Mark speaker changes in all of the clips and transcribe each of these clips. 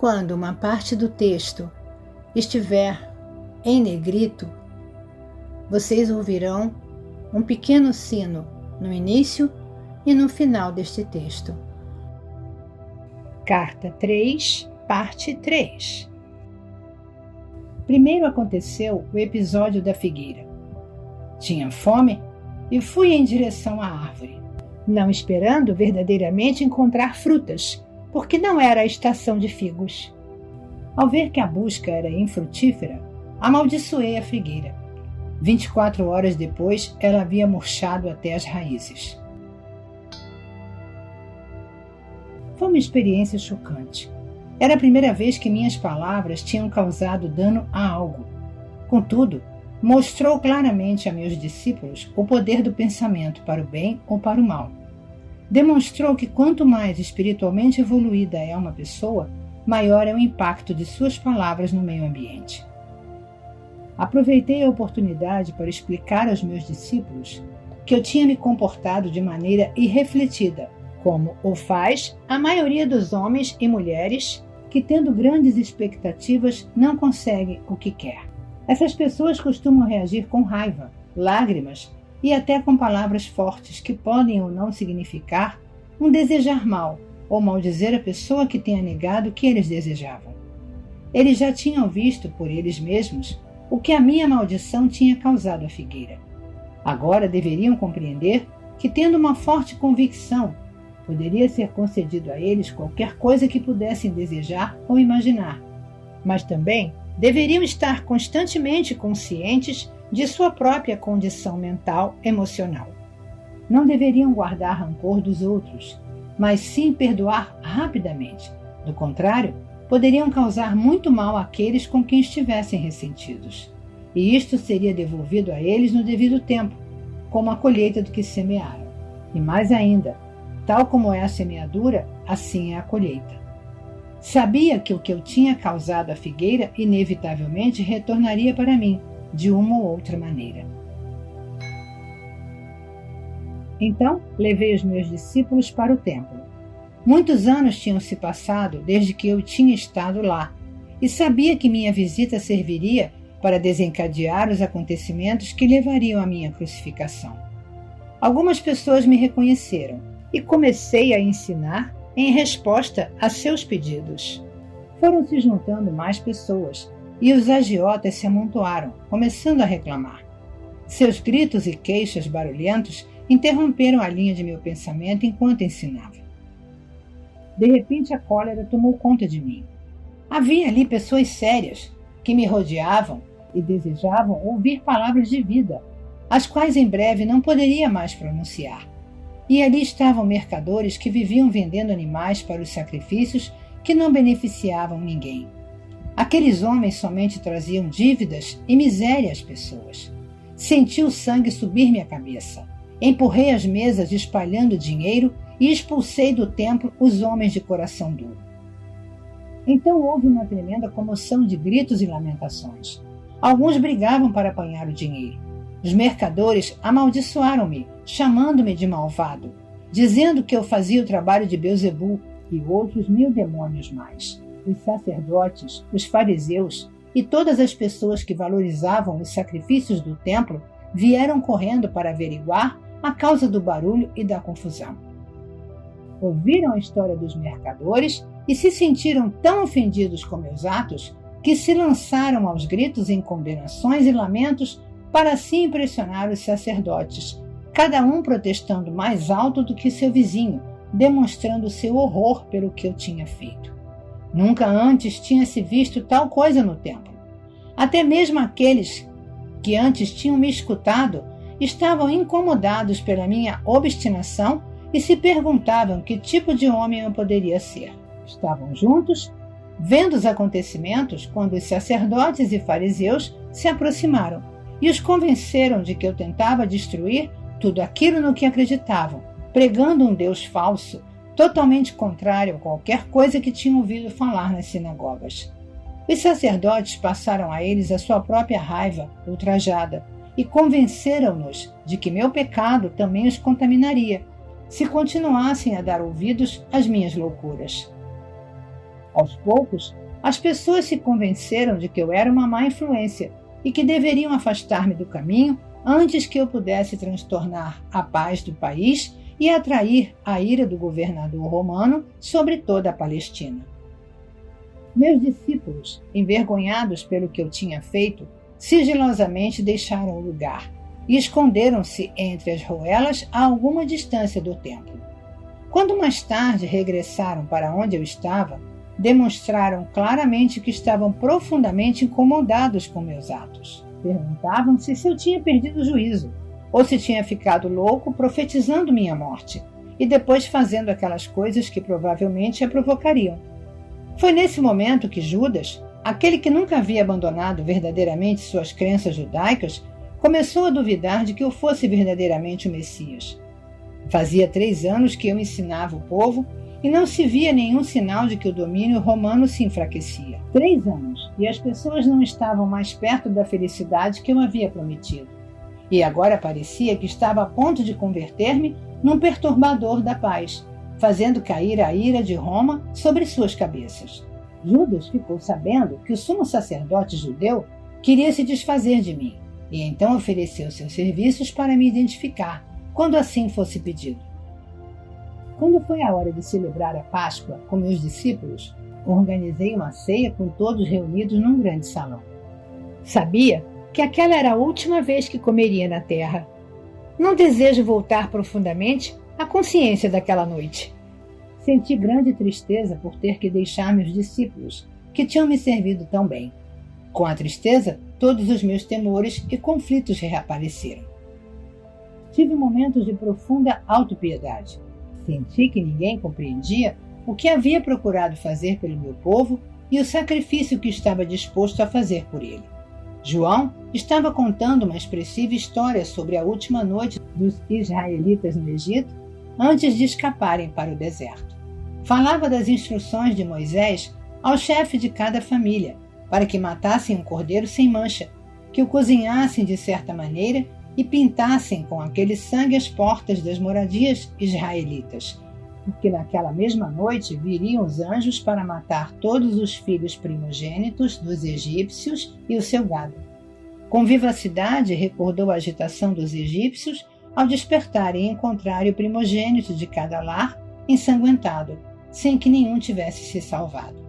Speaker 1: quando uma parte do texto estiver em negrito, vocês ouvirão um pequeno sino no início e no final deste texto. Carta 3, parte 3. Primeiro aconteceu o episódio da figueira. Tinha fome e fui em direção à árvore, não esperando verdadeiramente encontrar frutas, porque não era a estação de figos. Ao ver que a busca era infrutífera, amaldiçoei a figueira. 24 horas depois, ela havia murchado até as raízes. Foi uma experiência chocante. Era a primeira vez que minhas palavras tinham causado dano a algo. Contudo, mostrou claramente a meus discípulos o poder do pensamento para o bem ou para o mal. Demonstrou que quanto mais espiritualmente evoluída é uma pessoa, maior é o impacto de suas palavras no meio ambiente. Aproveitei a oportunidade para explicar aos meus discípulos que eu tinha me comportado de maneira irrefletida, como o faz a maioria dos homens e mulheres que, tendo grandes expectativas, não conseguem o que quer. Essas pessoas costumam reagir com raiva, lágrimas e até com palavras fortes que podem ou não significar um desejar mal ou maldizer a pessoa que tenha negado o que eles desejavam. Eles já tinham visto por eles mesmos o que a minha maldição tinha causado à figueira. Agora deveriam compreender que, tendo uma forte convicção, poderia ser concedido a eles qualquer coisa que pudessem desejar ou imaginar, mas também deveriam estar constantemente conscientes de sua própria condição mental emocional. Não deveriam guardar rancor dos outros, mas sim perdoar rapidamente. Do contrário, poderiam causar muito mal àqueles com quem estivessem ressentidos. E isto seria devolvido a eles no devido tempo, como a colheita do que semearam. E mais ainda, tal como é a semeadura, assim é a colheita. Sabia que o que eu tinha causado à figueira inevitavelmente retornaria para mim, de uma ou outra maneira. Então, levei os meus discípulos para o templo. Muitos anos tinham se passado desde que eu tinha estado lá, e sabia que minha visita serviria para desencadear os acontecimentos que levariam à minha crucificação. Algumas pessoas me reconheceram, e comecei a ensinar em resposta a seus pedidos. Foram se juntando mais pessoas, e os agiotas se amontoaram, começando a reclamar. Seus gritos e queixas barulhentos interromperam a linha de meu pensamento enquanto ensinava. De repente a cólera tomou conta de mim. Havia ali pessoas sérias que me rodeavam e desejavam ouvir palavras de vida, as quais em breve não poderia mais pronunciar. E ali estavam mercadores que viviam vendendo animais para os sacrifícios que não beneficiavam ninguém. Aqueles homens somente traziam dívidas e miséria às pessoas. Senti o sangue subir-me à cabeça. Empurrei as mesas espalhando dinheiro e expulsei do templo os homens de coração duro. Então houve uma tremenda comoção de gritos e lamentações. Alguns brigavam para apanhar o dinheiro. Os mercadores amaldiçoaram-me, chamando-me de malvado, dizendo que eu fazia o trabalho de Belzebu e outros 1000 demônios mais. Os sacerdotes, os fariseus e todas as pessoas que valorizavam os sacrifícios do templo vieram correndo para averiguar a causa do barulho e da confusão. Ouviram a história dos mercadores e se sentiram tão ofendidos com meus atos que se lançaram aos gritos em condenações e lamentos para assim impressionar os sacerdotes, cada um protestando mais alto do que seu vizinho, demonstrando seu horror pelo que eu tinha feito. Nunca antes tinha se visto tal coisa no templo. Até mesmo aqueles que antes tinham me escutado estavam incomodados pela minha obstinação e se perguntavam que tipo de homem eu poderia ser. Estavam juntos, vendo os acontecimentos, quando os sacerdotes e fariseus se aproximaram e os convenceram de que eu tentava destruir tudo aquilo no que acreditavam, pregando um Deus falso, totalmente contrário a qualquer coisa que tinham ouvido falar nas sinagogas. Os sacerdotes passaram a eles a sua própria raiva ultrajada e convenceram-nos de que meu pecado também os contaminaria, se continuassem a dar ouvidos às minhas loucuras. Aos poucos, as pessoas se convenceram de que eu era uma má influência e que deveriam afastar-me do caminho antes que eu pudesse transtornar a paz do país e atrair a ira do governador romano sobre toda a Palestina. Meus discípulos, envergonhados pelo que eu tinha feito, sigilosamente deixaram o lugar e esconderam-se entre as roelas a alguma distância do templo. Quando mais tarde regressaram para onde eu estava, demonstraram claramente que estavam profundamente incomodados com meus atos. Perguntavam-se se eu tinha perdido o juízo, ou se tinha ficado louco profetizando minha morte, e depois fazendo aquelas coisas que provavelmente a provocariam. Foi nesse momento que Judas, aquele que nunca havia abandonado verdadeiramente suas crenças judaicas, começou a duvidar de que eu fosse verdadeiramente o Messias. Fazia 3 anos que eu ensinava o povo e não se via nenhum sinal de que o domínio romano se enfraquecia. 3 anos, e as pessoas não estavam mais perto da felicidade que eu havia prometido. E agora parecia que estava a ponto de converter-me num perturbador da paz, fazendo cair a ira de Roma sobre suas cabeças. Judas ficou sabendo que o sumo sacerdote judeu queria se desfazer de mim, e então ofereceu seus serviços para me identificar, quando assim fosse pedido. Quando foi a hora de celebrar a Páscoa com meus discípulos, organizei uma ceia com todos reunidos num grande salão. Sabia que aquela era a última vez que comeria na terra. Não desejo voltar profundamente à consciência daquela noite. Senti grande tristeza por ter que deixar meus discípulos, que tinham me servido tão bem. Com a tristeza, todos os meus temores e conflitos reapareceram. Tive momentos de profunda autopiedade. Senti que ninguém compreendia o que havia procurado fazer pelo meu povo e o sacrifício que estava disposto a fazer por ele. João estava contando uma expressiva história sobre a última noite dos israelitas no Egito antes de escaparem para o deserto. Falava das instruções de Moisés ao chefe de cada família para que matassem um cordeiro sem mancha, que o cozinhassem de certa maneira e pintassem com aquele sangue as portas das moradias israelitas, porque naquela mesma noite viriam os anjos para matar todos os filhos primogênitos dos egípcios e o seu gado. Com vivacidade recordou a agitação dos egípcios ao despertarem e encontrarem o primogênito de cada lar ensanguentado, sem que nenhum tivesse se salvado.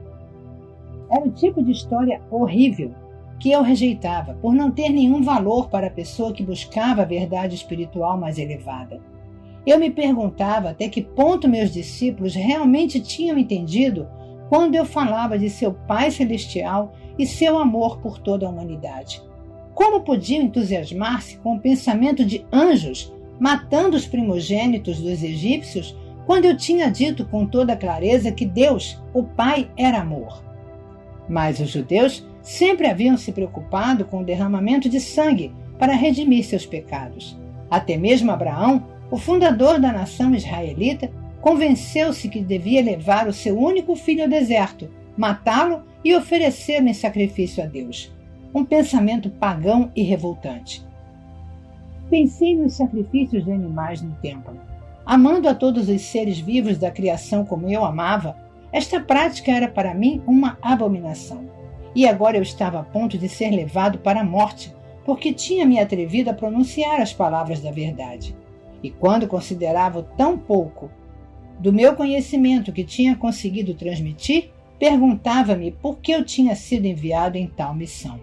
Speaker 1: Era o tipo de história horrível que eu rejeitava por não ter nenhum valor para a pessoa que buscava a verdade espiritual mais elevada. Eu me perguntava até que ponto meus discípulos realmente tinham entendido quando eu falava de seu Pai Celestial e seu amor por toda a humanidade. Como podiam entusiasmar-se com o pensamento de anjos matando os primogênitos dos egípcios quando eu tinha dito com toda clareza que Deus, o Pai, era amor? Mas os judeus sempre haviam se preocupado com o derramamento de sangue para redimir seus pecados. Até mesmo Abraão, o fundador da nação israelita, convenceu-se que devia levar o seu único filho ao deserto, matá-lo e oferecê-lo em sacrifício a Deus. Um pensamento pagão e revoltante. Pensei nos sacrifícios de animais no templo. Amando a todos os seres vivos da criação como eu amava, esta prática era para mim uma abominação. E agora eu estava a ponto de ser levado para a morte, porque tinha me atrevido a pronunciar as palavras da verdade. E quando considerava tão pouco do meu conhecimento que tinha conseguido transmitir, perguntava-me por que eu tinha sido enviado em tal missão.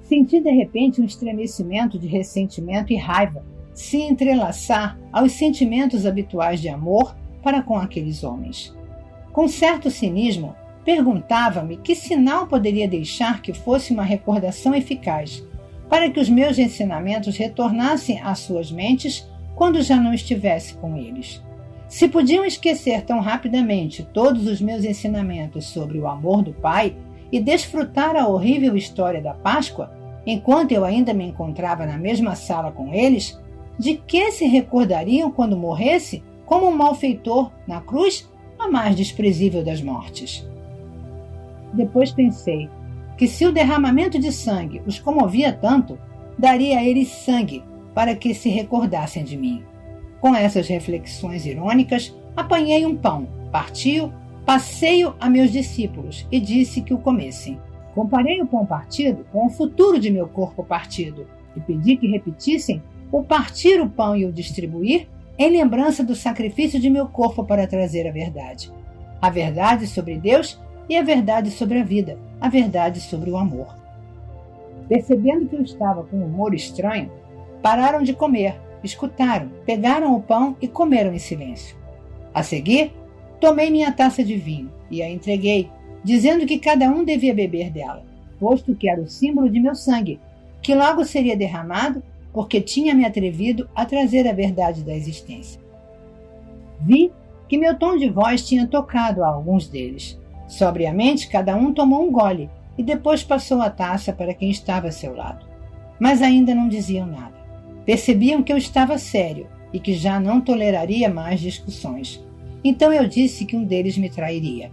Speaker 1: Senti de repente um estremecimento de ressentimento e raiva se entrelaçar aos sentimentos habituais de amor para com aqueles homens. Com certo cinismo, perguntava-me que sinal poderia deixar que fosse uma recordação eficaz, para que os meus ensinamentos retornassem às suas mentes quando já não estivesse com eles. Se podiam esquecer tão rapidamente todos os meus ensinamentos sobre o amor do Pai e desfrutar a horrível história da Páscoa, enquanto eu ainda me encontrava na mesma sala com eles, de que se recordariam quando morresse como um malfeitor na cruz, a mais desprezível das mortes? Depois pensei que se o derramamento de sangue os comovia tanto, daria a eles sangue para que se recordassem de mim. Com essas reflexões irônicas, apanhei um pão, parti-o, Passei-o a meus discípulos e disse que o comessem. Comparei o pão partido com o futuro de meu corpo partido e pedi que repetissem o partir o pão e o distribuir em lembrança do sacrifício de meu corpo para trazer a verdade sobre Deus e a verdade sobre a vida, a verdade sobre o amor. Percebendo que eu estava com um humor estranho, pararam de comer, escutaram, pegaram o pão e comeram em silêncio. A seguir, tomei minha taça de vinho e a entreguei, dizendo que cada um devia beber dela, posto que era o símbolo de meu sangue, que logo seria derramado porque tinha me atrevido a trazer a verdade da existência. Vi que meu tom de voz tinha tocado a alguns deles. Sobriamente, cada um tomou um gole e depois passou a taça para quem estava a seu lado. Mas ainda não diziam nada. Percebiam que eu estava sério e que já não toleraria mais discussões. Então eu disse que um deles me trairia.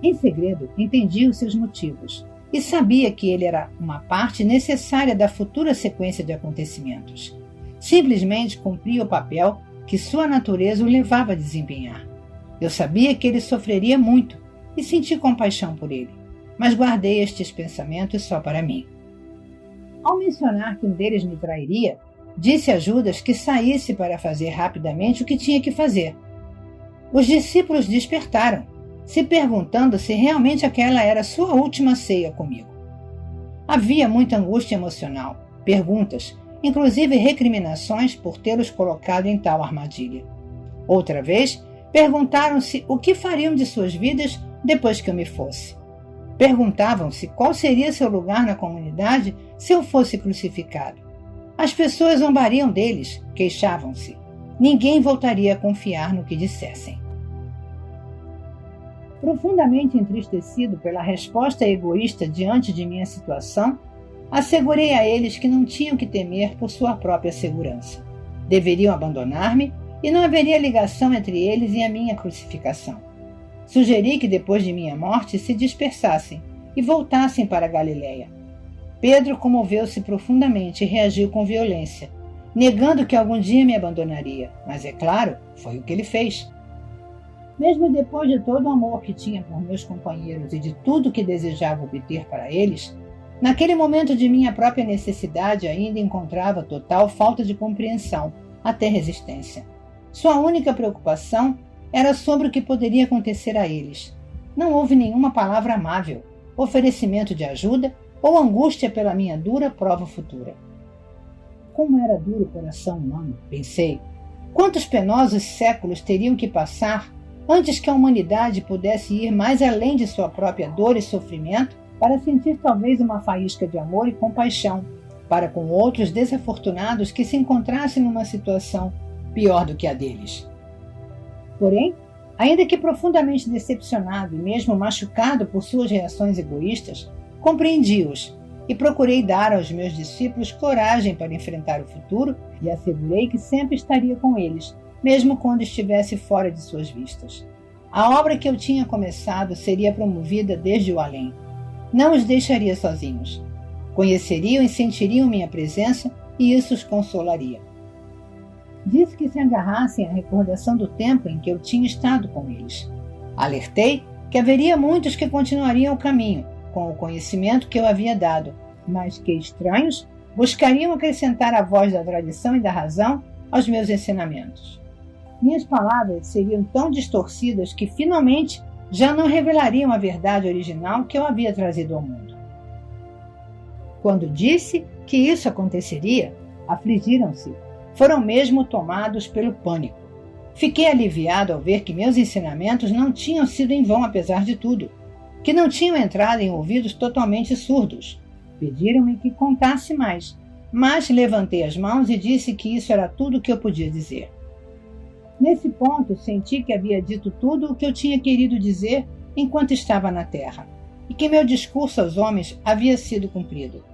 Speaker 1: Em segredo, entendi os seus motivos e sabia que ele era uma parte necessária da futura sequência de acontecimentos. Simplesmente cumpria o papel que sua natureza o levava a desempenhar. Eu sabia que ele sofreria muito e senti compaixão por ele, mas guardei estes pensamentos só para mim. Ao mencionar que um deles me trairia, disse a Judas que saísse para fazer rapidamente o que tinha que fazer. Os discípulos despertaram, se perguntando se realmente aquela era sua última ceia comigo. Havia muita angústia emocional, perguntas, inclusive recriminações por tê-los colocado em tal armadilha. Outra vez, perguntaram-se o que fariam de suas vidas depois que eu me fosse. Perguntavam-se qual seria seu lugar na comunidade se eu fosse crucificado. As pessoas zombariam deles, queixavam-se. Ninguém voltaria a confiar no que dissessem. Profundamente entristecido pela resposta egoísta diante de minha situação, assegurei a eles que não tinham que temer por sua própria segurança. Deveriam abandonar-me e não haveria ligação entre eles e a minha crucificação. Sugeri que depois de minha morte se dispersassem e voltassem para a Galileia. Pedro comoveu-se profundamente e reagiu com violência, negando que algum dia me abandonaria, mas é claro, foi o que ele fez. Mesmo depois de todo o amor que tinha por meus companheiros e de tudo que desejava obter para eles, naquele momento de minha própria necessidade ainda encontrava total falta de compreensão, até resistência. Sua única preocupação era sobre o que poderia acontecer a eles. Não houve nenhuma palavra amável, oferecimento de ajuda ou angústia pela minha dura prova futura. Como era duro o coração humano, pensei. Quantos penosos séculos teriam que passar antes que a humanidade pudesse ir mais além de sua própria dor e sofrimento para sentir talvez uma faísca de amor e compaixão para com outros desafortunados que se encontrassem numa situação pior do que a deles. Porém, ainda que profundamente decepcionado e mesmo machucado por suas reações egoístas, compreendi-os e procurei dar aos meus discípulos coragem para enfrentar o futuro e assegurei que sempre estaria com eles, mesmo quando estivesse fora de suas vistas. A obra que eu tinha começado seria promovida desde o além. Não os deixaria sozinhos. Conheceriam e sentiriam minha presença e isso os consolaria. Disse que se agarrassem à recordação do tempo em que eu tinha estado com eles. Alertei que haveria muitos que continuariam o caminho, com o conhecimento que eu havia dado, mas que estranhos buscariam acrescentar a voz da tradição e da razão aos meus ensinamentos. Minhas palavras seriam tão distorcidas que finalmente já não revelariam a verdade original que eu havia trazido ao mundo. Quando disse que isso aconteceria, afligiram-se, foram mesmo tomados pelo pânico. Fiquei aliviado ao ver que meus ensinamentos não tinham sido em vão apesar de tudo, que não tinham entrado em ouvidos totalmente surdos. Pediram-me que contasse mais, mas levantei as mãos e disse que isso era tudo o que eu podia dizer. Nesse ponto, senti que havia dito tudo o que eu tinha querido dizer enquanto estava na terra, e que meu discurso aos homens havia sido cumprido.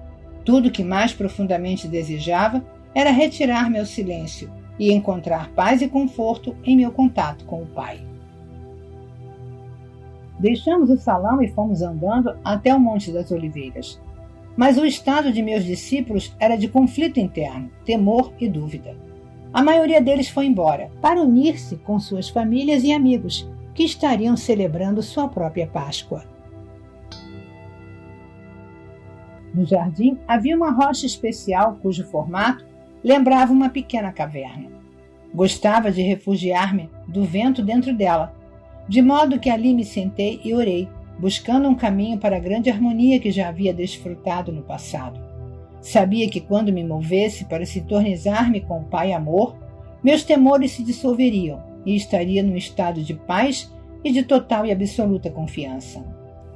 Speaker 1: Tudo o que mais profundamente desejava era retirar meu silêncio e encontrar paz e conforto em meu contato com o Pai. Deixamos o salão e fomos andando até o Monte das Oliveiras. Mas o estado de meus discípulos era de conflito interno, temor e dúvida. A maioria deles foi embora, para unir-se com suas famílias e amigos, que estariam celebrando sua própria Páscoa. No jardim havia uma rocha especial cujo formato lembrava uma pequena caverna. Gostava de refugiar-me do vento dentro dela, de modo que ali me sentei e orei, buscando um caminho para a grande harmonia que já havia desfrutado no passado. Sabia que quando me movesse para sintonizar-me com o Pai Amor, meus temores se dissolveriam e estaria num estado de paz e de total e absoluta confiança.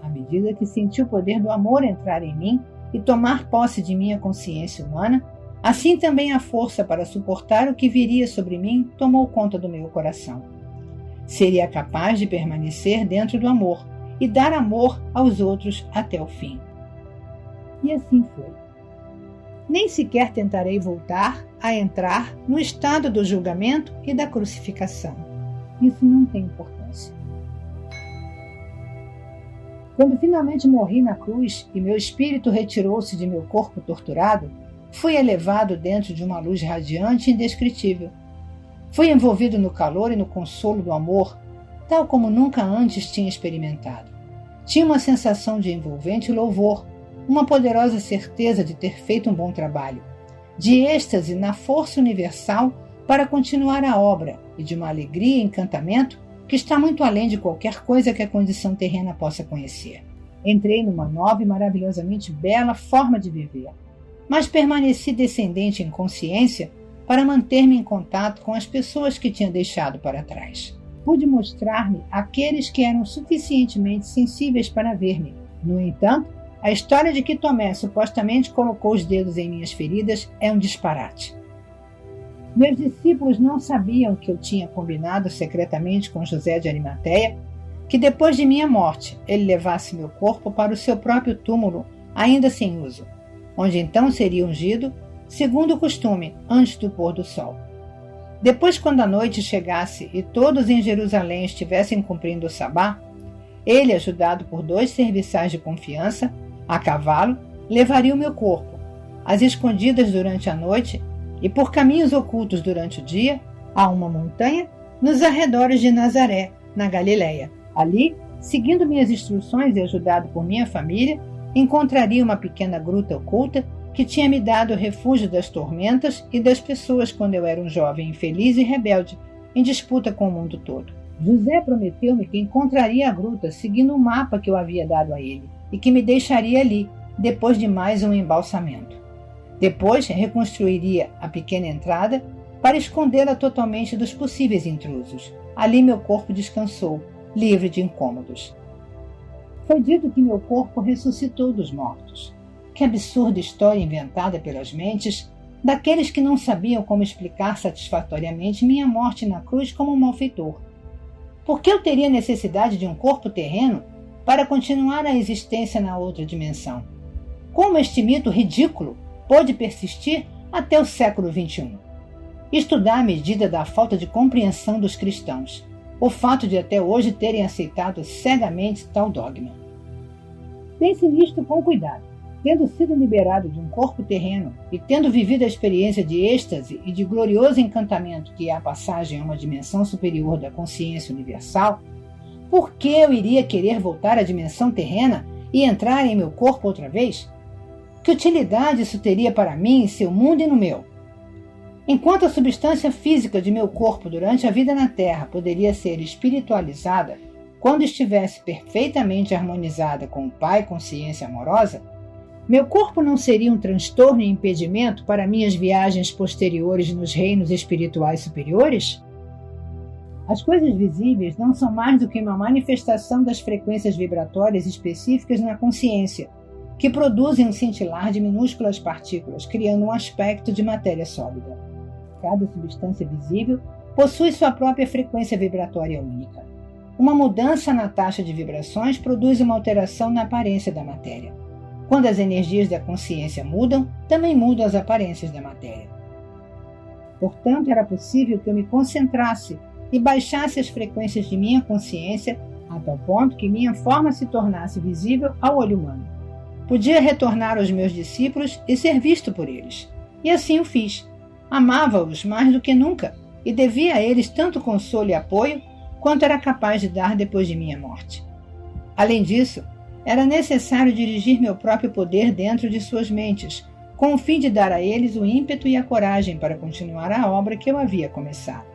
Speaker 1: À medida que senti o poder do amor entrar em mim e tomar posse de minha consciência humana, assim também a força para suportar o que viria sobre mim tomou conta do meu coração. Seria capaz de permanecer dentro do amor e dar amor aos outros até o fim. E assim foi. Nem sequer tentarei voltar a entrar no estado do julgamento e da crucificação. Isso não tem importância. Quando finalmente morri na cruz e meu espírito retirou-se de meu corpo torturado, fui elevado dentro de uma luz radiante e indescritível. Fui envolvido no calor e no consolo do amor, tal como nunca antes tinha experimentado. Tinha uma sensação de envolvente louvor, uma poderosa certeza de ter feito um bom trabalho, de êxtase na força universal para continuar a obra e de uma alegria e encantamento que está muito além de qualquer coisa que a condição terrena possa conhecer. Entrei numa nova e maravilhosamente bela forma de viver, mas permaneci descendente em consciência para manter-me em contato com as pessoas que tinha deixado para trás. Pude mostrar-me àqueles que eram suficientemente sensíveis para ver-me. No entanto, a história de que Tomé supostamente colocou os dedos em minhas feridas é um disparate. Meus discípulos não sabiam que eu tinha combinado secretamente com José de Arimateia que depois de minha morte ele levasse meu corpo para o seu próprio túmulo, ainda sem uso, onde então seria ungido, segundo o costume, antes do pôr do sol. Depois, quando a noite chegasse e todos em Jerusalém estivessem cumprindo o sabá, ele, ajudado por 2 serviçais de confiança, a cavalo, levaria o meu corpo, às escondidas durante a noite e por caminhos ocultos durante o dia, a uma montanha nos arredores de Nazaré, na Galileia. Ali, seguindo minhas instruções e ajudado por minha família, encontraria uma pequena gruta oculta que tinha me dado o refúgio das tormentas e das pessoas quando eu era um jovem infeliz e rebelde, em disputa com o mundo todo. José prometeu-me que encontraria a gruta seguindo o mapa que eu havia dado a ele e que me deixaria ali, depois de mais um embalsamento. Depois, reconstruiria a pequena entrada para escondê-la totalmente dos possíveis intrusos. Ali meu corpo descansou, livre de incômodos. Foi dito que meu corpo ressuscitou dos mortos. Que absurda história inventada pelas mentes daqueles que não sabiam como explicar satisfatoriamente minha morte na cruz como um malfeitor. Por que eu teria necessidade de um corpo terreno para continuar a existência na outra dimensão? Como este mito ridículo pôde persistir até o século XXI? Isto dá a medida da falta de compreensão dos cristãos, o fato de até hoje terem aceitado cegamente tal dogma. Pense nisto com cuidado. Tendo sido liberado de um corpo terreno e tendo vivido a experiência de êxtase e de glorioso encantamento que é a passagem a uma dimensão superior da consciência universal, por que eu iria querer voltar à dimensão terrena e entrar em meu corpo outra vez? Que utilidade isso teria para mim em seu mundo e no meu? Enquanto a substância física de meu corpo durante a vida na Terra poderia ser espiritualizada quando estivesse perfeitamente harmonizada com o Pai Consciência Amorosa, meu corpo não seria um transtorno e impedimento para minhas viagens posteriores nos reinos espirituais superiores? As coisas visíveis não são mais do que uma manifestação das frequências vibratórias específicas na consciência, que produzem um cintilar de minúsculas partículas, criando um aspecto de matéria sólida. Cada substância visível possui sua própria frequência vibratória única. Uma mudança na taxa de vibrações produz uma alteração na aparência da matéria. Quando as energias da consciência mudam, também mudam as aparências da matéria. Portanto, era possível que eu me concentrasse e baixasse as frequências de minha consciência a tal ponto que minha forma se tornasse visível ao olho humano. Podia retornar aos meus discípulos e ser visto por eles. E assim o fiz. Amava-os mais do que nunca e devia a eles tanto consolo e apoio quanto era capaz de dar depois de minha morte. Além disso, era necessário dirigir meu próprio poder dentro de suas mentes, com o fim de dar a eles o ímpeto e a coragem para continuar a obra que eu havia começado.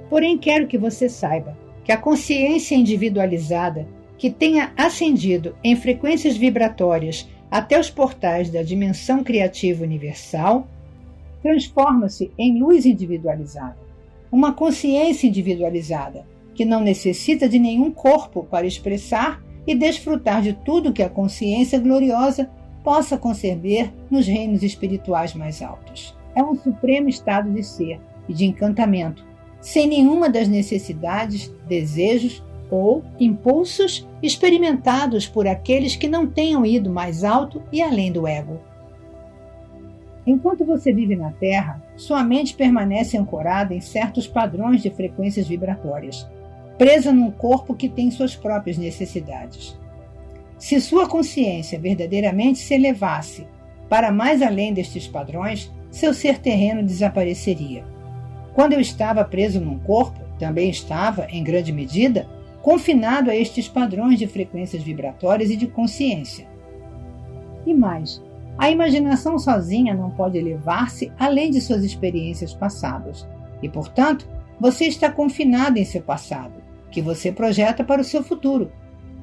Speaker 1: Porém, quero que você saiba que a consciência individualizada, que tenha ascendido em frequências vibratórias até os portais da dimensão criativa universal, transforma-se em luz individualizada, uma consciência individualizada, que não necessita de nenhum corpo para expressar e desfrutar de tudo que a consciência gloriosa possa conceber nos reinos espirituais mais altos. É um supremo estado de ser e de encantamento, sem nenhuma das necessidades, desejos ou impulsos experimentados por aqueles que não tenham ido mais alto e além do ego. Enquanto você vive na Terra, sua mente permanece ancorada em certos padrões de frequências vibratórias, presa num corpo que tem suas próprias necessidades. Se sua consciência verdadeiramente se elevasse para mais além destes padrões, seu ser terreno desapareceria. Quando eu estava preso num corpo, também estava, em grande medida, confinado a estes padrões de frequências vibratórias e de consciência. E mais, a imaginação sozinha não pode elevar-se além de suas experiências passadas, e, portanto, você está confinado em seu passado, que você projeta para o seu futuro.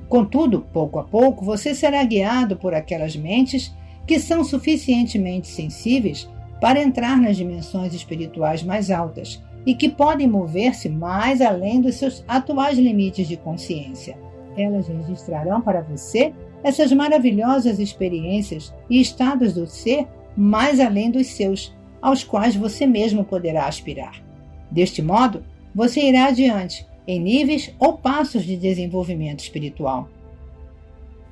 Speaker 1: Contudo, pouco a pouco, você será guiado por aquelas mentes que são suficientemente sensíveis para entrar nas dimensões espirituais mais altas e que podem mover-se mais além dos seus atuais limites de consciência. Elas registrarão para você essas maravilhosas experiências e estados do ser mais além dos seus, aos quais você mesmo poderá aspirar. Deste modo, você irá adiante, em níveis ou passos de desenvolvimento espiritual.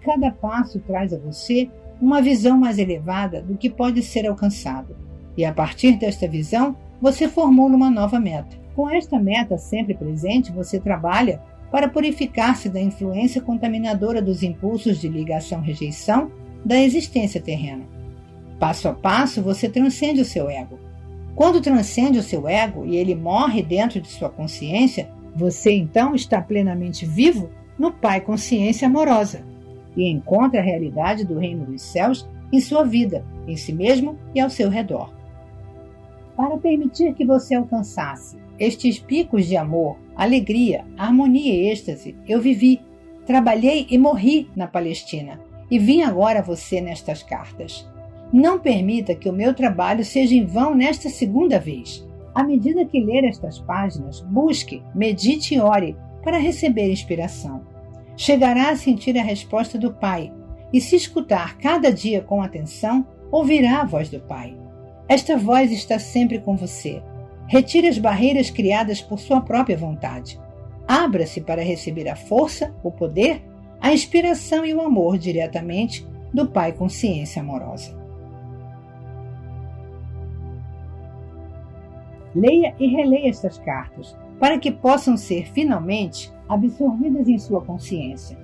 Speaker 1: Cada passo traz a você uma visão mais elevada do que pode ser alcançado, e a partir desta visão, você formula uma nova meta. Com esta meta sempre presente, você trabalha para purificar-se da influência contaminadora dos impulsos de ligação-rejeição da existência terrena. Passo a passo, você transcende o seu ego. Quando transcende o seu ego e ele morre dentro de sua consciência, você então está plenamente vivo no Pai Consciência Amorosa e encontra a realidade do reino dos céus em sua vida, em si mesmo e ao seu redor. Para permitir que você alcançasse estes picos de amor, alegria, harmonia e êxtase, eu vivi, trabalhei e morri na Palestina e vim agora a você nestas cartas. Não permita que o meu trabalho seja em vão nesta segunda vez. À medida que ler estas páginas, busque, medite e ore para receber inspiração. Chegará a sentir a resposta do Pai e, se escutar cada dia com atenção, ouvirá a voz do Pai. Esta voz está sempre com você. Retire as barreiras criadas por sua própria vontade. Abra-se para receber a força, o poder, a inspiração e o amor diretamente do Pai Consciência Amorosa. Leia e releia estas cartas, para que possam ser finalmente absorvidas em sua consciência.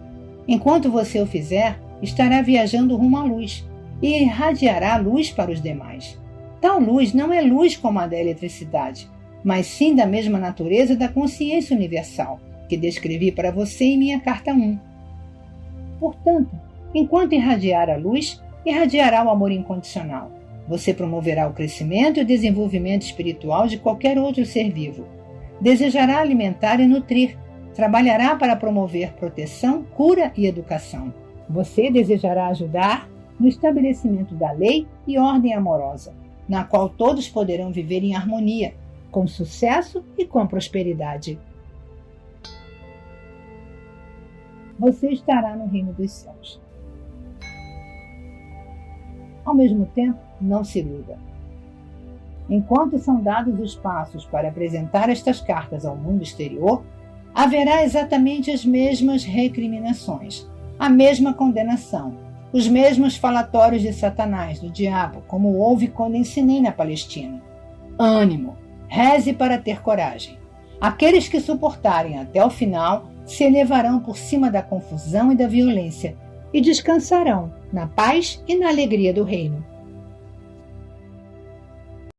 Speaker 1: Enquanto você o fizer, estará viajando rumo à luz e irradiará luz para os demais. Tal luz não é luz como a da eletricidade, mas sim da mesma natureza da consciência universal, que descrevi para você em minha carta 1. Portanto, enquanto irradiar a luz, irradiará o amor incondicional. Você promoverá o crescimento e o desenvolvimento espiritual de qualquer outro ser vivo. Desejará alimentar e nutrir. Trabalhará para promover proteção, cura e educação. Você desejará ajudar no estabelecimento da lei e ordem amorosa, na qual todos poderão viver em harmonia, com sucesso e com prosperidade. Você estará no reino dos céus. Ao mesmo tempo, não se iluda. Enquanto são dados os passos para apresentar estas cartas ao mundo exterior, haverá exatamente as mesmas recriminações, a mesma condenação, os mesmos falatórios de Satanás, do diabo, como houve quando ensinei na Palestina. Ânimo! Reze para ter coragem. Aqueles que suportarem até o final se elevarão por cima da confusão e da violência e descansarão na paz e na alegria do reino.